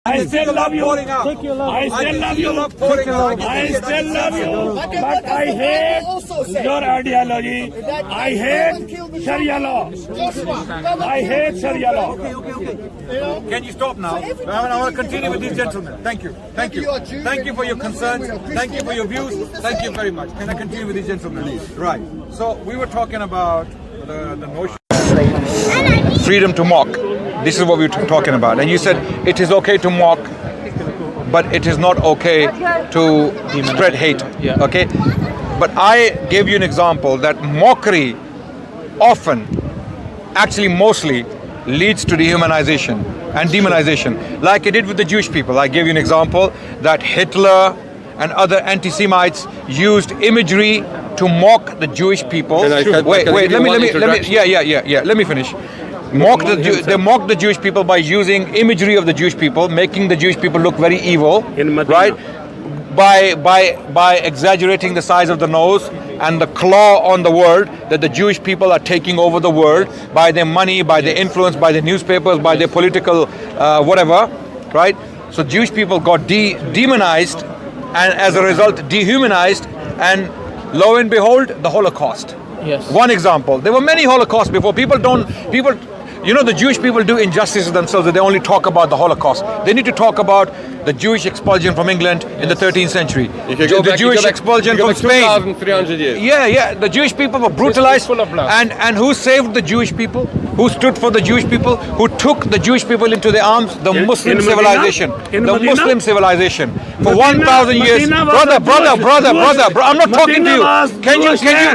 I still love you. Take your love. I still love you. I still love you. But I hate your ideology. I hate Sharia law. I hate Sharia law. Can you stop now? I want to continue with these gentlemen. Thank you. Thank you. Thank you for your concerns. Thank you for your views. Thank you very much. Can I continue with these gentlemen? Right. So we were talking about the notion of freedom to mock. This is what we were talking about. And you said it is okay to mock, but it is not okay to spread hate. Okay? But I gave you an example that mockery often, actually mostly, leads to dehumanization and demonization, like it did with the Jewish people. I gave you an example that Hitler and other anti-Semites used imagery to mock the Jewish people. Wait, let me finish. They mocked the Jewish people by using imagery of the Jewish people, making the Jewish people look very evil, right? By exaggerating the size of the nose and the claw on the world, that the Jewish people are taking over the world by their money, by their influence, by their newspapers, by their political whatever, right? So Jewish people got demonized and as a result dehumanized, and lo and behold, the Holocaust. Yes. One example. There were many Holocausts before. You know, the Jewish people do injustice to themselves, that they only talk about the Holocaust. They need to talk about the Jewish expulsion from England in the 13th century. The Jewish expulsion from Spain. 2,300 years. Yeah. The Jewish people were brutalized. And who saved the Jewish people? Who stood for the Jewish people? Who took the Jewish people into their arms? The Muslim civilization. The Muslim civilization. For 1,000 years. Brother, I'm not talking to you.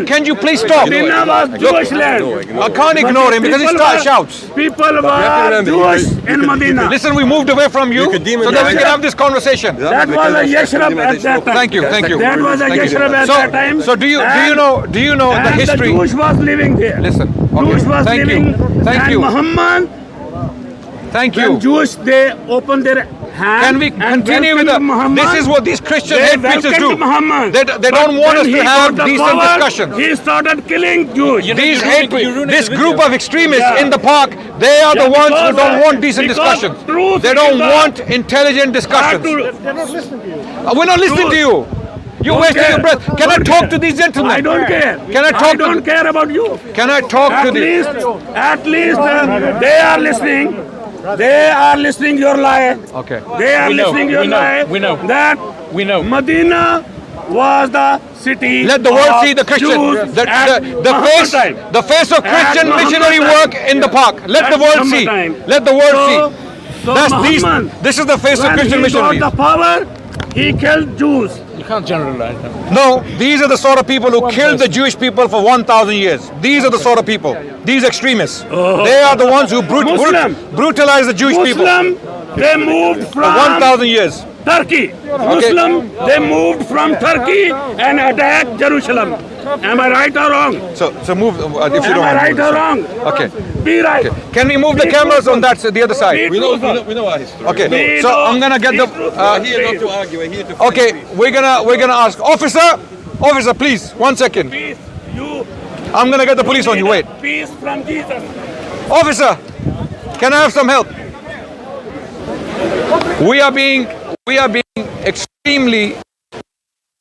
Can you please stop? Medina was Jewish land. I can't ignore him because he shouts. People were Jewish in Medina. Listen, we moved away from you so that we can have this conversation. That was a yeshrab at that time. Thank you. That was a yeshrab at that time. So do you know the history? The Jewish was living there. Listen. Jewish was living. Thank you. Muhammad. Thank you. When Jewish, they opened their hand. Can we continue with this is what these Christian hate preachers do. They don't want us to have decent discussions. He started killing Jews. This group of extremists in the park, they are the ones who don't want decent discussions. They don't want intelligent discussions. They're not listening to you. We're not listening to you. You're wasting your breath. Can I talk to these gentlemen? I don't care. I don't care about you. Can I talk to these? At least they are listening. They are listening your lie. Okay. They are listening your lie. We know. That Medina was the city. Let the world see the Christian, Jews the face of Christian missionary work in the park. Let the world see. Let the world see. This is the face of Christian missionaries. When he got the power, he killed Jews. You can't generalize them. No, these are the sort of people who killed the Jewish people for 1,000 years. These are the sort of people. These extremists. They are the ones who brutalized the Jewish people. They moved from 1,000 years. Turkey. Muslim, they moved from Turkey and attacked Jerusalem. Am I right or wrong? So move if you don't. Am I right or wrong? Okay. Be right. Okay. Can we move the cameras on the other side? We know our history. Okay. So I'm gonna get the. We're here not to argue. We're here to fight. Okay. We're gonna ask officer, please, 1 second. Peace. I'm gonna get the police on you. Wait. Peace from Jesus. Officer, can I have some help? We are being extremely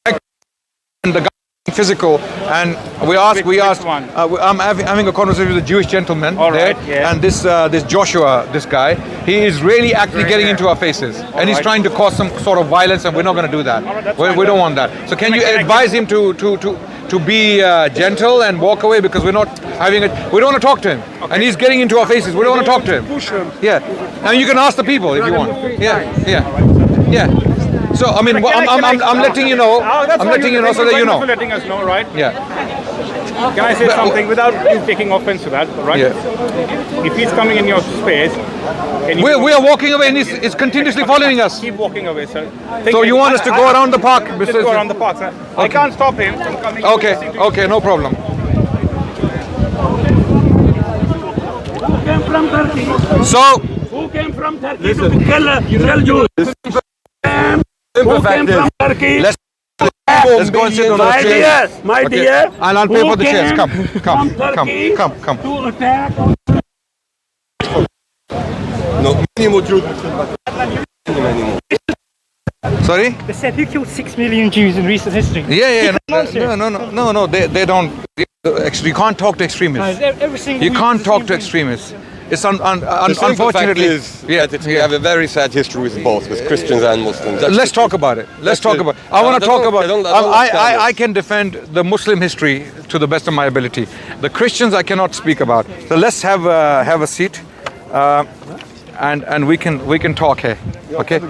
and the physical, and we asked. I'm having a conversation with a Jewish gentleman there, and this Joshua, this guy, he is really actually getting into our faces, and he's trying to cause some sort of violence, and we're not going to do that. We don't want that. So can you advise him to be gentle and walk away, because we're not having it. We don't want to talk to him, and he's getting into our faces. We don't want to talk to him. Push him. Yeah, and you can ask the people if you want. Yeah. So I mean, I'm letting you know. I'm letting you know so that you know. Letting us know, right? Yeah. Can I say something without you taking offense to that, right? Yeah. If he's coming in your space, we are walking away, and he's continuously following us. Keep walking away, sir. So you want us to go around the park? Let's go around the park, sir. Okay. I can't stop him from coming. Okay, no problem. Who came from Turkey? Who came from Turkey to kill Jews? Who came from Turkey? Let's go and sit on the chairs. My dear, and I'll pay for the chairs. Come. To attack. No, minimo Sorry? They said who killed 6 million Jews in recent history? Yeah. Mansur. No. They don't. You can't talk to extremists. Every single You week can't it's the talk same to thing. extremists. It's The simple fact unfortunately. is that we have a very sad history with both, with Christians and Muslims. Let's talk about it. Let's talk about. I want to talk about. I can defend the Muslim history to the best of my ability. The Christians I cannot speak about. So let's have a seat, and we can talk here. Okay.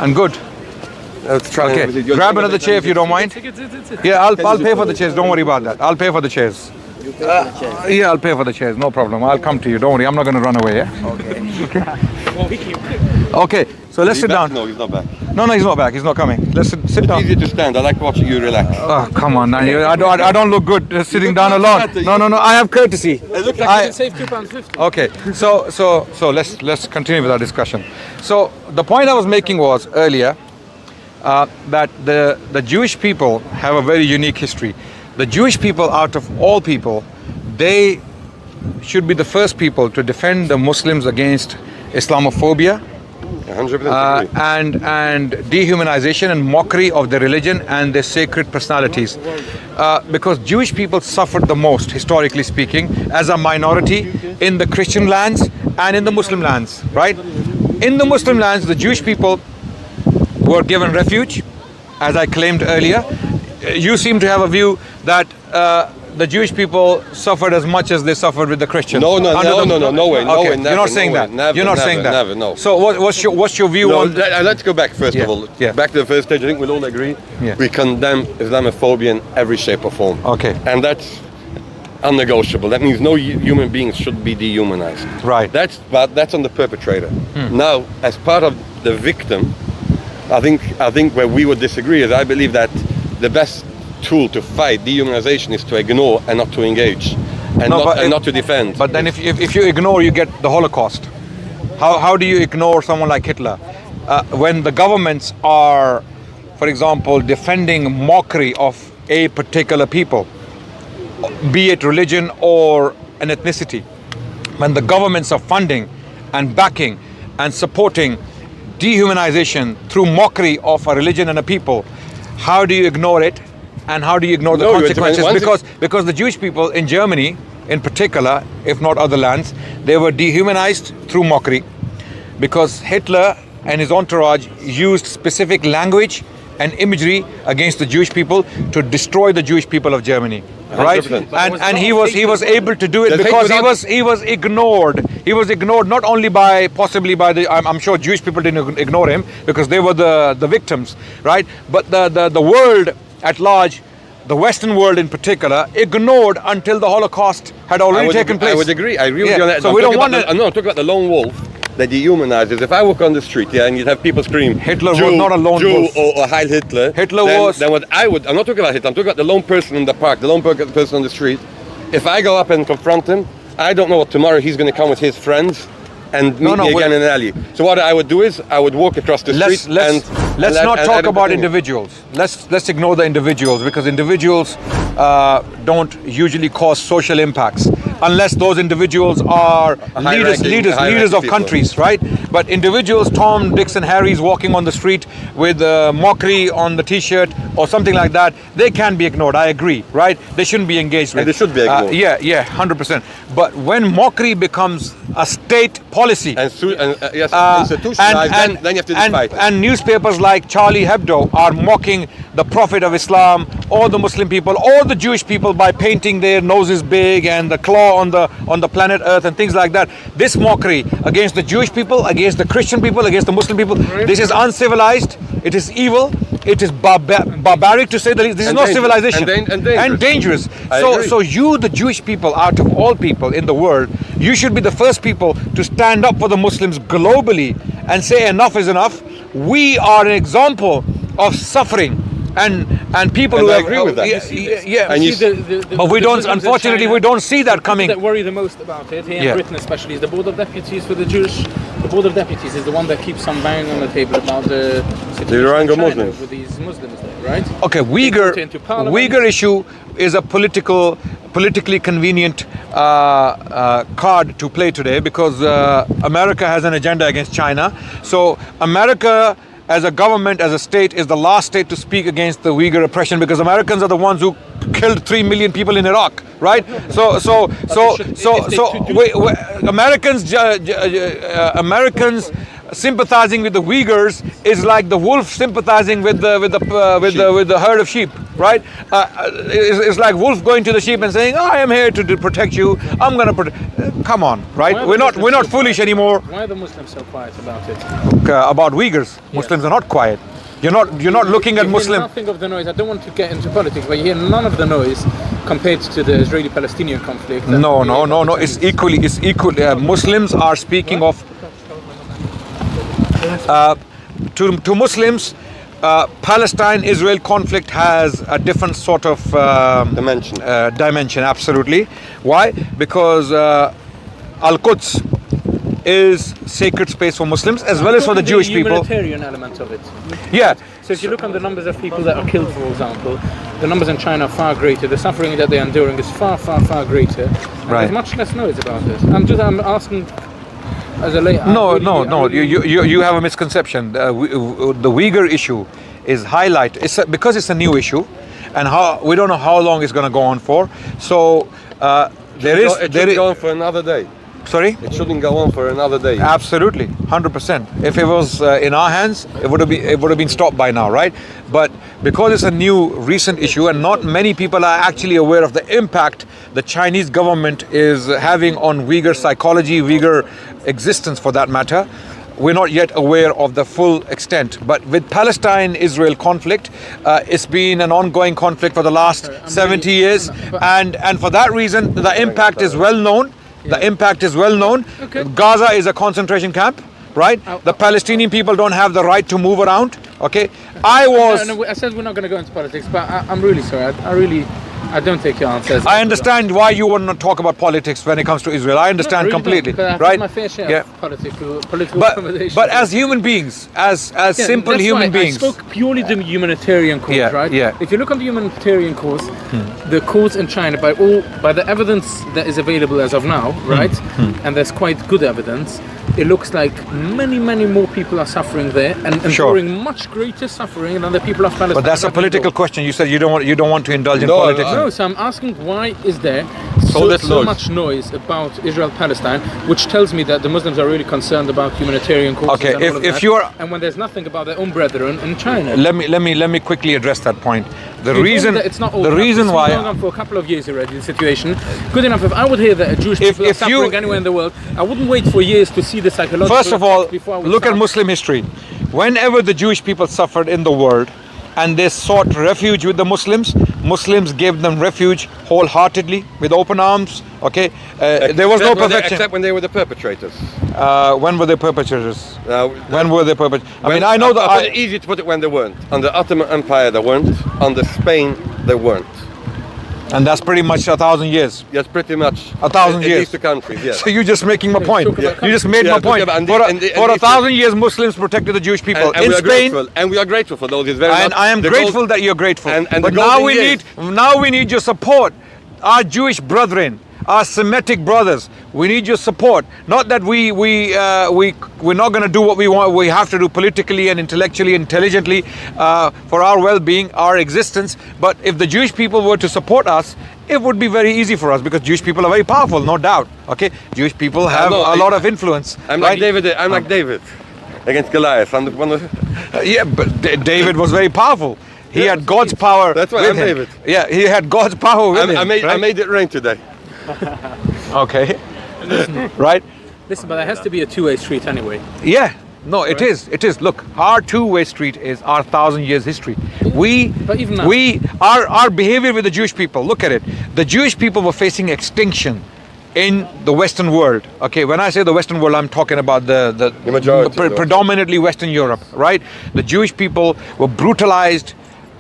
And good. Let's try. Okay. Grab another chair if you don't mind. Yeah, I'll pay for the chairs. Don't worry about that. I'll pay for the chairs. Yeah, I'll pay for the chairs. No problem. I'll come to you. Don't worry. I'm not going to run away. Yeah. Okay. So let's sit down. No, he's not back. No, he's not back. He's not coming. Let's sit It's down. easy to stand. I like watching you relax. Oh, come on. I don't look good sitting down alone. No. I have courtesy. It looks like you can save £2.50. Okay. So let's continue with our discussion. So the point I was making was earlier that the Jewish people have a very unique history. The Jewish people, out of all people, they should be the first people to defend the Muslims against Islamophobia 100% agree. and dehumanization and mockery of their religion and their sacred personalities. Because Jewish people suffered the most, historically speaking, as a minority in the Christian lands and in the Muslim lands, right? In the Muslim lands, the Jewish people were given refuge, as I claimed earlier. You seem to have a view that the Jewish people suffered as much as they suffered with the Christians. No way. Okay. You're not saying that. You're not saying that. Never, no. So what's your view on? Let's go back first Yeah, of all. yeah. Back to the first stage. I think we'll all agree. Yeah. We condemn Islamophobia in every shape or form. Okay. And that's unnegotiable. That means no human beings should be dehumanized. Right. That's on the perpetrator. Now, as part of the victim, I think where we would disagree is I believe that the best tool to fight dehumanization is to ignore and not to engage, and not to defend. But then if you ignore, you get the Holocaust. How do you ignore someone like Hitler? When the governments are, for example, defending mockery of a particular people, be it religion or an ethnicity, when the governments are funding and backing and supporting dehumanization through mockery of a religion and a people, how do you ignore it? And how do you ignore the consequences? Because the Jewish people in Germany, in particular, if not other lands, they were dehumanized through mockery, because Hitler and his entourage used specific language and imagery against the Jewish people to destroy the Jewish people of Germany, right? 100%. And he was able to do it because he was ignored. He was ignored not only possibly by the, I'm sure Jewish people didn't ignore him because they were the victims, right? But the world at large, the Western world in particular, ignored until the Holocaust had already taken place. I would agree. I agree with you on that. So we don't want to. No, talk about the lone wolf that dehumanizes. If I walk on the street, and you'd have people scream, Hitler Jew, was not a lone Jew, wolf. or Heil Hitler. Then what I would, I'm not talking about Hitler, I'm talking about the lone person in the park, the lone person on the street. If I go up and confront him, I don't know what tomorrow he's going to come with his friends and meet me again in an alley. So what I would do is I would walk across the street let's not talk about individuals. Let's ignore the individuals, because individuals don't usually cause social impacts unless those individuals are leaders of countries, right? But individuals, Tom, Dix and Harry's walking on the street with mockery on the t-shirt or something like that, they can be ignored. I agree, right? They shouldn't be engaged with. And they should be ignored. Yeah, 100%. But when mockery becomes a state policy institutionalized, then you have to fight. And newspapers like Charlie Hebdo are mocking the Prophet of Islam or the Muslim people or the Jewish people by painting their noses big and the claw on the planet Earth and things like that. This mockery against the Jewish people, against the Christian people, against the Muslim people, this is uncivilized, it is evil, it is barbaric to say the least. This is not civilization. And dangerous. So you, the Jewish people, out of all people in the world, you should be the first people to stand up for the Muslims globally and say enough is enough. We are an example of suffering and people who I have, agree with that. yeah. And you But we don't, unfortunately, we don't see that coming. That worry the most about it here Yeah. in Britain, especially, is the Board of Deputies for the Jewish. The Board of Deputies is the one that keeps on banging on the table about the situation Rohingya in China Muslims. with these Muslims there, right? Okay, They put it into parliament. Uyghur issue is a politically convenient card to play today because America has an agenda against China. So America, as a government, as a state, is the last state to speak against the Uyghur oppression because Americans are the ones who killed 3 million people in Iraq, right? Americans sympathizing with the Uyghurs is like the wolf sympathizing with the herd of sheep, right? It's like wolf going to the sheep and saying, "I am here to protect you. I'm going to protect." Come on, right? We're not foolish anymore. Why are the Muslims so quiet about it? About Uyghurs, Muslims are not quiet. You're not looking at You hear Muslim. nothing of the noise. I don't want to get into politics, but you hear none of the noise compared to the Israeli-Palestinian conflict. No. It's equally. Muslims are speaking of. To Muslims, Palestine-Israel conflict has a different sort of dimension. Absolutely. Why? Because Al-Quds is sacred space for Muslims as well as for the Jewish people. Humanitarian element of it. Yeah. So if you look on the numbers of people that are killed, for example, the numbers in China are far greater. The suffering that they're enduring is far, far, far greater. And Right. There's much less noise about it. I'm asking as a lay. No. You have a misconception. The Uyghur issue is highlighted. Because it's a new issue, and we don't know how long it's going to go on for. So It should go on for another day. Sorry? It shouldn't go on for another day. Absolutely, 100%. If it was in our hands, it would have been stopped by now, right? But because it's a new, recent issue, and not many people are actually aware of the impact the Chinese government is having on Uyghur psychology, Uyghur existence for that matter, we're not yet aware of the full extent. But with Palestine-Israel conflict, it's been an ongoing conflict for the last 70 years, and for that reason, the impact is well known. The impact is well known. Okay. Gaza is a concentration camp, right? The Palestinian people don't have the right to move around. Okay, I said we're not going to go into politics, but I'm really sorry. I don't take your answers. I understand why you want to talk about politics when it comes to Israel. I understand really completely, don't, I've right? had my fair share of political conversations. But as human beings, as simple that's human why beings. I spoke purely the humanitarian cause, Yeah, right? yeah. If you look on the humanitarian cause, the cause in China, by the evidence that is available as of now, right? And there's quite good evidence. It looks like many more people are suffering there and enduring much greater suffering than the people of Palestine. But that's a political question. You said you don't want to indulge in politics. No, so I'm asking why is there so much noise about Israel-Palestine, which tells me that the Muslims are really concerned about humanitarian causes. Okay, and all of if that, you are, and when there's nothing about their own brethren in China. let me quickly address that point. The You reason, think that it's not the reason it's been why. going on for a couple of years already, the situation. Good enough, if I would hear that Jewish people are suffering anywhere in the world, I wouldn't wait for years to see the psychological First of all, effects before I would look at start. Muslim history. Whenever the Jewish people suffered in the world and they sought refuge with the Muslims, Muslims gave them refuge wholeheartedly with open arms. Okay, there was no perfection. Except when they were the perpetrators. When were they perpetrators? When were they perpetrators? I know It's easy to put it when they weren't. Under Ottoman Empire, they weren't. Under Spain, they weren't. and that's pretty much 1,000 years. Yes, pretty much. 1,000 in years. these two countries, yes. So you're just making my point. talk about You just made my point. For 1,000 years, Muslims protected the Jewish people and in we are Spain. grateful, and we are grateful for those. It's very And much I am the grateful gold- that you're grateful. and But the now golden we need your support. Our Jewish brethren, our Semitic brothers, we need your support. Not that we're not going to do what we want. We have to do politically and intellectually, intelligently for our well-being, our existence. But if the Jewish people were to support us, it would be very easy for us because Jewish people are very powerful, no doubt. Okay, Jewish people have a lot of influence. I'm right? like David against Goliath. I'm one of Yeah, but David was very powerful. He had God's power. That's why with I'm him. David. Yeah, he had God's power with him. I made it rain today. Okay. Right? Listen, but there has to be a two-way street anyway. Yeah. No, it is. It is. Look, our two-way street is our 1,000 years history. But even now- Our behavior with the Jewish people. Look at it. The Jewish people were facing extinction in the Western world. Okay, when I say the Western world, I'm talking about the majority of the predominantly Western Europe, right? The Jewish people were brutalized,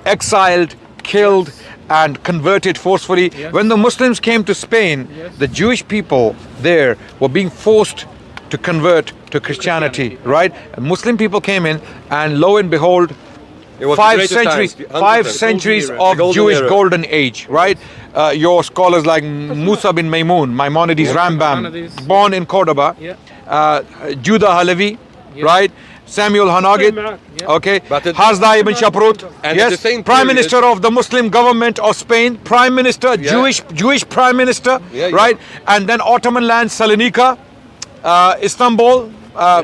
exiled, killed, and converted forcefully. Yes. When the Muslims came to Spain, Yes. the Jewish people there were being forced to convert to Christianity, right? And Muslim people came in, and lo and behold, It was the five greatest centuries, times, 5 100%. centuries Golden era. of The golden Jewish era. golden age, right? Your scholars like Musa bin Maimun, Maimonides Rambam, Maimonides. born in Cordoba, Yeah. Judah Halevi, Yeah. right? Samuel Hanagid, Yeah. okay, But it- Hasda ibn Shaprut, And yes, at the same Prime period- Minister of the Muslim government of Spain, Prime Minister, Jewish Prime Minister, Yeah, yeah. right? And then Ottoman land, Salonika, Istanbul.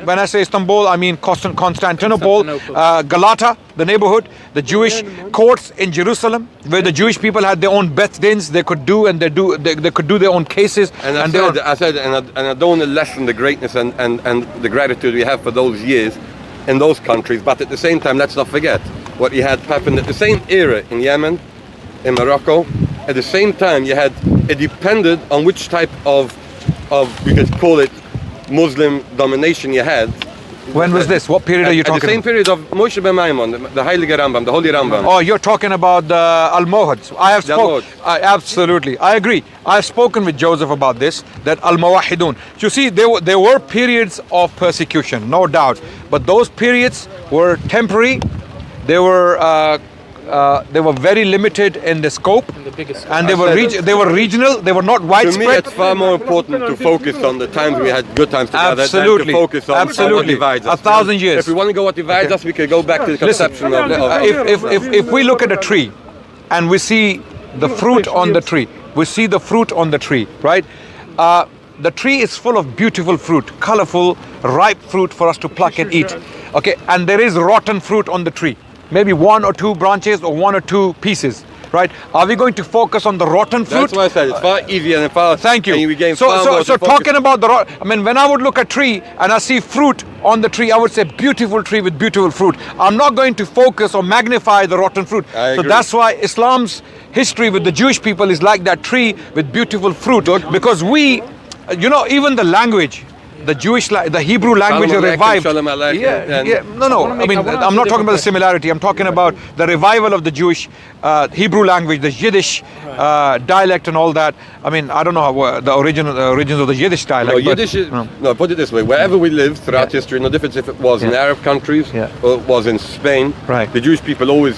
When I say Istanbul, I mean Constantinople, Constantinople. Galata, the neighborhood, the Jewish courts in Jerusalem, where the Jewish people had their own Beth Dins, they could do they could do their own cases. And their I said, and I don't want to lessen the greatness and the gratitude we have for those years in those countries, but at the same time, let's not forget what you had happened at the same era in Yemen, in Morocco. At the same time, it depended on which type of we could call it Muslim domination you had. When was this? What period are you At the talking same about? period of Moshe ben Maimon, the Heilige Rambam, the Holy Rambam. Oh, you're talking about the Almohads. I have The spoken. Almohads. Absolutely, I agree. I have spoken with Joseph about this. That Al-Mawahidun. You see, there were periods of persecution, no doubt, but those periods were temporary. They were very limited in the scope, The biggest. and they were regional. They were not To me, widespread. it's far more important to focus on the times we had good times together Absolutely. than to focus on what Absolutely. divides us. 1,000 years. If we want to go what divides us, we could go back to the conception of If we look at a tree and we see the fruit on the tree, right? The tree is full of beautiful fruit, colorful, ripe fruit for us to pluck and eat. Okay, and there is rotten fruit on the tree. Maybe 1 or 2 branches or 1 or 2 pieces, right? Are we going to focus on the rotten fruit? That's why I said it's far easier and far. Thank you. And we gain So far more to focus. talking about I mean, when I would look at a tree and I see fruit on the tree, I would say beautiful tree with beautiful fruit. I'm not going to focus or magnify the rotten fruit. I So agree. that's why Islam's history with the Jewish people is like that tree with beautiful fruit. Because we, even the language, the Hebrew language Shalom Aleichem, revived. Shalom Aleichem, and- No. wanna I mean, ask I'm you not talking about the different similarity. I'm talking about the revival of the Jewish Hebrew language, the Yiddish dialect and all that. I mean, I don't know how, the origins of the Yiddish dialect. No, Yiddish is, no, put it this way. Wherever we live throughout history, no difference if it was in Arab countries Yeah. or it was in Spain, Right. the Jewish people always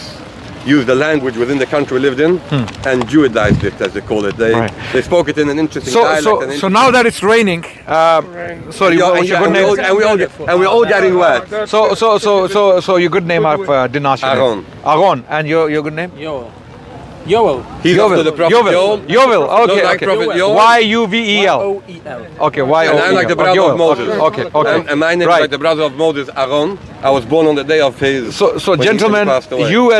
used the language within the country we lived in and Jewidized it, as they call it. Right. They spoke it in an interesting dialect. So now that it's raining, sorry, what's your good name? And we're all getting wet. So your good name, I didn't ask your Aaron. name. Aaron, and your good name? Yoel. He's after the Prophet Yoel. Yovel, okay, like okay. Prophet Yoel. Y-U-V-E-L. O-E-L. Okay, Y-O-E-L. And I'm like the brother Yoel. of Moses. Okay. And my name is like the brother of Moses, Aaron. I was born on the day of his. So when he gentlemen, passed away. you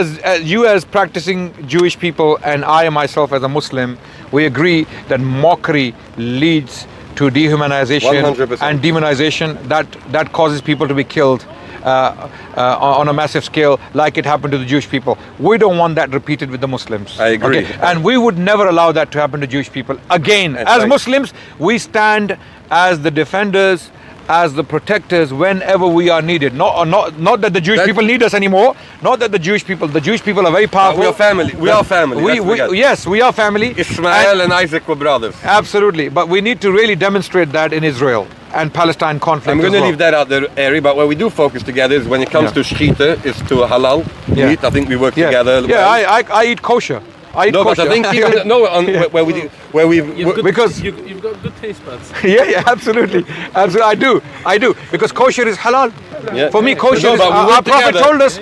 as practicing Jewish people and I myself as a Muslim, we agree that mockery leads to dehumanization 100%. and demonization. That causes people to be killed on a massive scale, like it happened to the Jewish people. We don't want that repeated with the Muslims. I agree. Okay? And we would never allow that to happen to Jewish people again. That's As right. Muslims, we stand as the defenders, as the protectors whenever we are needed. Not that the Jewish people need us anymore. Not that the Jewish people are very powerful. We are family. We are family. Yes, we are family. Ismail and Isaac were brothers. Absolutely, but we need to really demonstrate that in Israel and Palestine conflict. I'm going to as well. leave that out there, Ari, but where we do focus together is when it comes to shchita, it's to halal meat. I think we work together. Yeah, I eat kosher. I eat No, kosher. but I think even where we because You've got good taste buds. yeah, absolutely. I do because kosher is halal. Yeah. For me, kosher No, is, but we our work Prophet together. told us,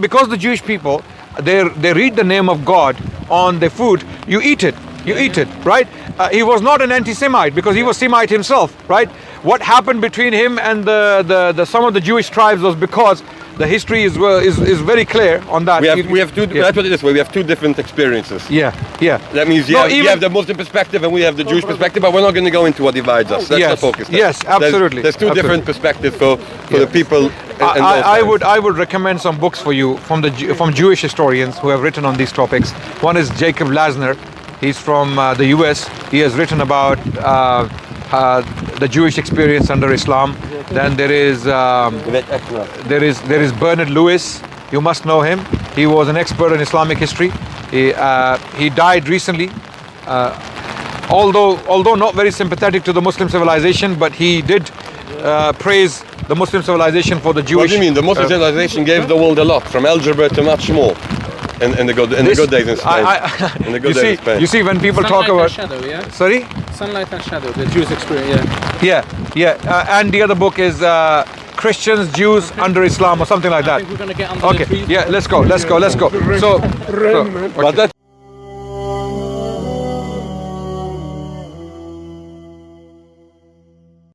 because the Jewish people, they read the name of God on their food, you eat it, right? He was not an anti-Semite because he was Semite himself, right? What happened between him and the some of the Jewish tribes was because the history is very clear on that. we have two. Let's put it this way: we have two different experiences. Yeah. That means you have the Muslim perspective and we have the Jewish perspective, but we're not going to go into what divides us. Let's not focus there. Yes, absolutely. There's two different perspectives for the people. I would recommend some books for you from Jewish historians who have written on these topics. One is Jacob Lasner. He's from the US. He has written about the Jewish experience under Islam. Then there is Bernard Lewis. You must know him. He was an expert in Islamic history. He died recently. Although not very sympathetic to the Muslim civilization, but he did praise the Muslim civilization for the Jewish. What do you mean? The Muslim civilization gave the world a lot, from algebra to much more, in the good days in Spain. In the good days in Spain. You see, when people Sunlight talk about and shadow, yeah? Sorry. Sunlight and Shadow, the Jews experience. Yeah. And the other book is Christians, Jews under Islam, or something like I that. think we're gonna get under the Okay. trees. Yeah. Let's go. So. But that